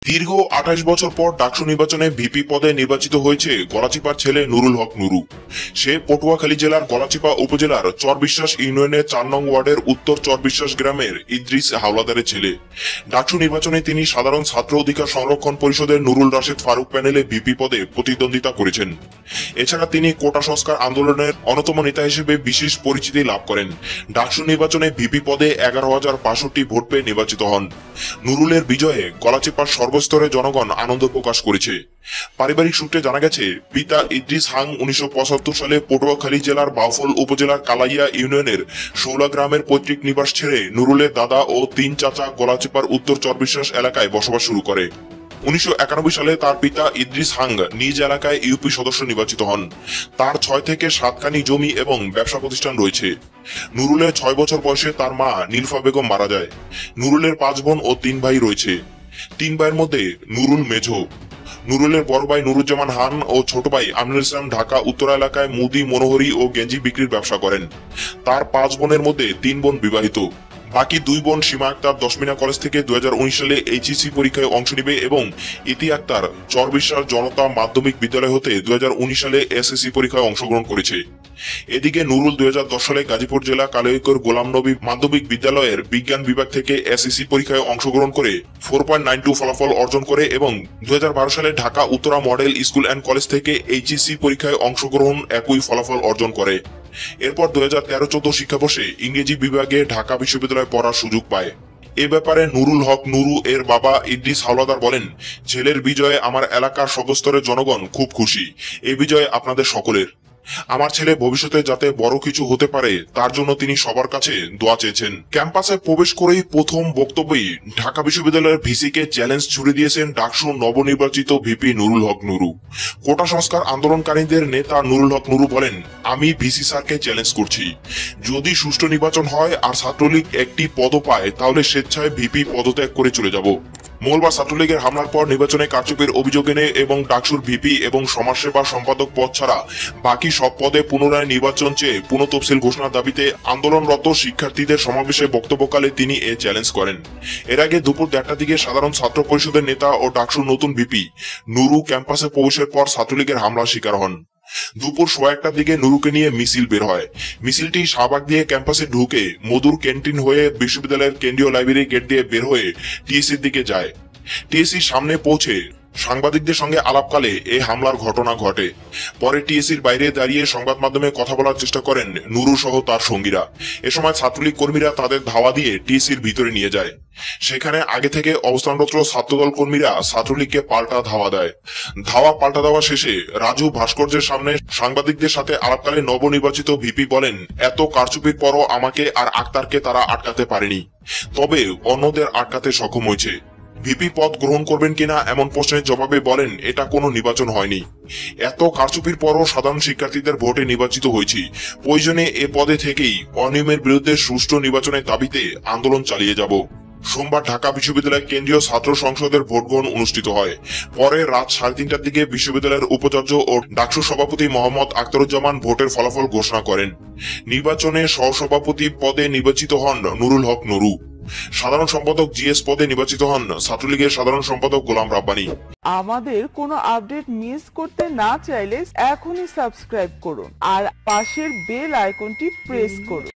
দীর্ঘ ২৮ বছর পর ডাকসু নির্বাচনে ভিপি পদে নির্বাচিত হয়েছে গলাচিপার ছেলে নুরুল হক নুরু। সে পটুয়াখালী জেলার গলাচিপা উপজেলার চরবিশ্বাস ইউনিয়নের ৪ নং ওয়ার্ডের উত্তর চরবিশ্বাস গ্রামের ইদ্রিস হাওলাদারের ছেলে। ডাকসু নির্বাচনে তিনি সাধারণ ছাত্র অধিকার সংরক্ষণ পরিষদের নুরুল রাশেদ ফারুক প্যানেলে ভিপি পদে প্রতিদ্বন্দ্বিতা করেছেন। এছাড়া তিনি কোটা সংস্কার আন্দোলনের অন্যতম নেতা হিসেবে বিশেষ পরিচিতি লাভ করেন। ডাকসু নির্বাচনে ভিপি পদে ১১,০৬২ ভোট পেয়ে নির্বাচিত হন। নুরুলের বিজয়ে গলাচিপার সর্বস্তরের জনগণ আনন্দ প্রকাশ করেছে। পারিবারিক সূত্রে জানা গেছে, পিতা ইদ্রিস হাং ১৯৭৫ সালে পটুয়াখালী জেলার বাউফল উপজেলার কালাইয়া ইউনিয়নের শৌলা গ্রামের পৈতৃক নিবাস ছেড়ে নুরুলের দাদা ও ৩ চাচা গলাচিপার উত্তর চরবিশ্বাস এলাকায় বসবাস শুরু করে। ১৯৯১ সালে তার পিতা ইদ্রিস হাং নিজ এলাকায় ইউপি সদস্য নির্বাচিত হন। তার ৬ থেকে ৭ জমি এবং ব্যবসা প্রতিষ্ঠান রয়েছে। নুরুলের ৬ বছর বয়সে তার মা নীলফা বেগম মারা যায়। নুরুলের ৫ বোন ও ৩ ভাই রয়েছে। ৩ ভাইয়ের মধ্যে নুরুল মেঝো। নুরুলের বড় ভাই নুরুজ্জামান হান ও ছোট ভাই আমিনুল ইসলাম ঢাকা উত্তর এলাকায় মুদি, মনোহরি ও গেঞ্জি বিক্রির ব্যবসা করেন। তার ৫ বোনের মধ্যে ৩ বোন বিবাহিত। বাকি ২ বোন সীমা আক্তার দশমিনা কলেজ থেকে ২০১৯ সালে এইচএসসি পরীক্ষায় অংশ নিবে এবং ইতি আক্তার চরবিশ্বাস জনতা মাধ্যমিক বিদ্যালয় হতে ২০১৯ সালে এসএসসি পরীক্ষায় অংশগ্রহণ করেছে। এদিকে নুরুল ২০১০ সালে গাজীপুর জেলা কালিয়াকৈর গোলাম নবী মাধ্যমিক বিদ্যালয়ের বিজ্ঞান বিভাগ থেকে এসএসসি পরীক্ষায় অংশগ্রহণ করে 4.92 ফলাফল অর্জন করে এবং ২০১২ সালে Dhaka Uttara model school and college থেকে এইচএসসি পরীক্ষায় অংশগ্রহণ একই ফলাফল অর্জন করে। এরপর ২০১৩-১৪ শিক্ষাবর্ষে ইংরেজি বিভাগে ঢাকা বিশ্ববিদ্যালয়ে পড়ার সুযোগ পায়। এ ব্যাপারে নুরুল হক নুরু এর বাবা ইদ্রিস হাওলাদার বলেন, ছেলের বিজয়ে আমার এলাকার সর্বস্তরের জনগণ খুব খুশি। এই বিজয়ে আপনাদের সকলের। আমার ছেলে ভবিষ্যতে যাতে বড় কিছু হতে পারে তার জন্য তিনি সবার কাছে দোয়া চেয়েছেন। ক্যাম্পাসে প্রবেশ করেই প্রথম বক্তব্যেই ঢাকা বিশ্ববিদ্যালয়ের ভিসিকে চ্যালেঞ্জ ছুড়ে দিয়েছেন ডাকসু নবনির্বাচিত ভিপি নুরুল হক নুরু। কোটা সংস্কার আন্দোলনকারীদের নেতা নুরুল হক নুরু বলেন, আমি ভিসি স্যারকে চ্যালেঞ্জ করছি, যদি সুষ্ঠু নির্বাচন হয় আর ছাত্রলীগ একটি পদও পায় তাহলে স্বেচ্ছায় ভিপি পদত্যাগ করে চলে যাব। মঙ্গলবার ছাত্রলীগের হামলার পর নির্বাচনে কারচুপির অভিযোগ এনে এবং ডাকসুর ভিপি এবং সমাজসেবা সম্পাদক পদ ছাড়া বাকি সব পদে পুনরায় নির্বাচন চেয়ে পুনঃতফসিল ঘোষণার দাবিতে আন্দোলনরত শিক্ষার্থীদের সমাবেশে বক্তব্যকালে তিনি এ চ্যালেঞ্জ করেন। এর আগে দুপুর ১:৩০ দিকে সাধারণ ছাত্র পরিষদের নেতা ও ডাকসুর নতুন ভিপি নুরু ক্যাম্পাসে প্রবেশের পর ছাত্রলীগের হামলার শিকার হন। দুপুর ১:১০টার দিকে নুরুকে নিয়ে মিছিল বের হয়। মিছিলটি শাহবাগ দিয়ে ক্যাম্পাসে ঢুকে মধুর ক্যান্টিন হয়ে বিশ্ববিদ্যালয়ের কেন্দ্রীয় লাইব্রেরি গেট দিয়ে বের হয়ে টিএসসির দিকে যায়। টিএসসির সামনে পৌঁছে সাংবাদিকদের সঙ্গে আলাপকালে এই হামলার ঘটনা ঘটে। পরে টিএসসির বাইরে দাঁড়িয়ে সংবাদ মাধ্যমে কথা বলার চেষ্টা করেন নুরু সহ তার সঙ্গীরা। এ সময় ছাত্রলীগ কর্মীরা তাদের ধাওয়া দিয়ে টিএসসির ভিতরে নিয়ে যায়। সেখানে আগে থেকে অবস্থানরত ছাত্রদল কর্মীরা ছাত্রলীগকে পাল্টা ধাওয়া দেয়। ধাওয়া পাল্টা দেওয়া শেষে রাজু ভাস্কর্যের সামনে সাংবাদিকদের সাথে আলাপকালে নবনির্বাচিত ভিপি বলেন, এত কারচুপির পরও আমাকে আর আক্তারকে তারা আটকাতে পারেনি, তবে অন্যদের আটকাতে সক্ষম হয়েছে। ভিপি পদ গ্রহণ করবেন কিনা এমন প্রশ্নের জবাবে বলেন, এটা কোনো নির্বাচন হয়নি। এত কারচুপির পরও সাধারণ শিক্ষার্থীদের ভোটে নির্বাচিত হয়েছি। প্রয়োজনে এ পদে থেকেই অনিয়মের বিরুদ্ধে সুষ্ঠু নির্বাচনের দাবিতে আন্দোলন চালিয়ে যাব। সোমবার ঢাকা বিশ্ববিদ্যালয় কেন্দ্রীয় ছাত্র সংসদের ভোট গ্রহণ অনুষ্ঠিত হয়। পরে রাত ৩:৩০টার দিকে বিশ্ববিদ্যালয়ের উপাচার্য ও ডাকসু সভাপতি মোহাম্মদ আখতারুজ্জামান ভোটের ফলাফল ঘোষণা করেন। নির্বাচনে সহসভাপতি পদে নির্বাচিত হন নুরুল হক নুরু। সাধারণ সম্পাদক জিএস পদে নির্বাচিত হন ছাত্রলীগের সাধারণ সম্পাদক গোলাম রাব্বানী। আমাদের কোনো আপডেট মিস করতে না চাইলে এখনই সাবস্ক্রাইব করুন আর পাশের বেল আইকনটি প্রেস করুন।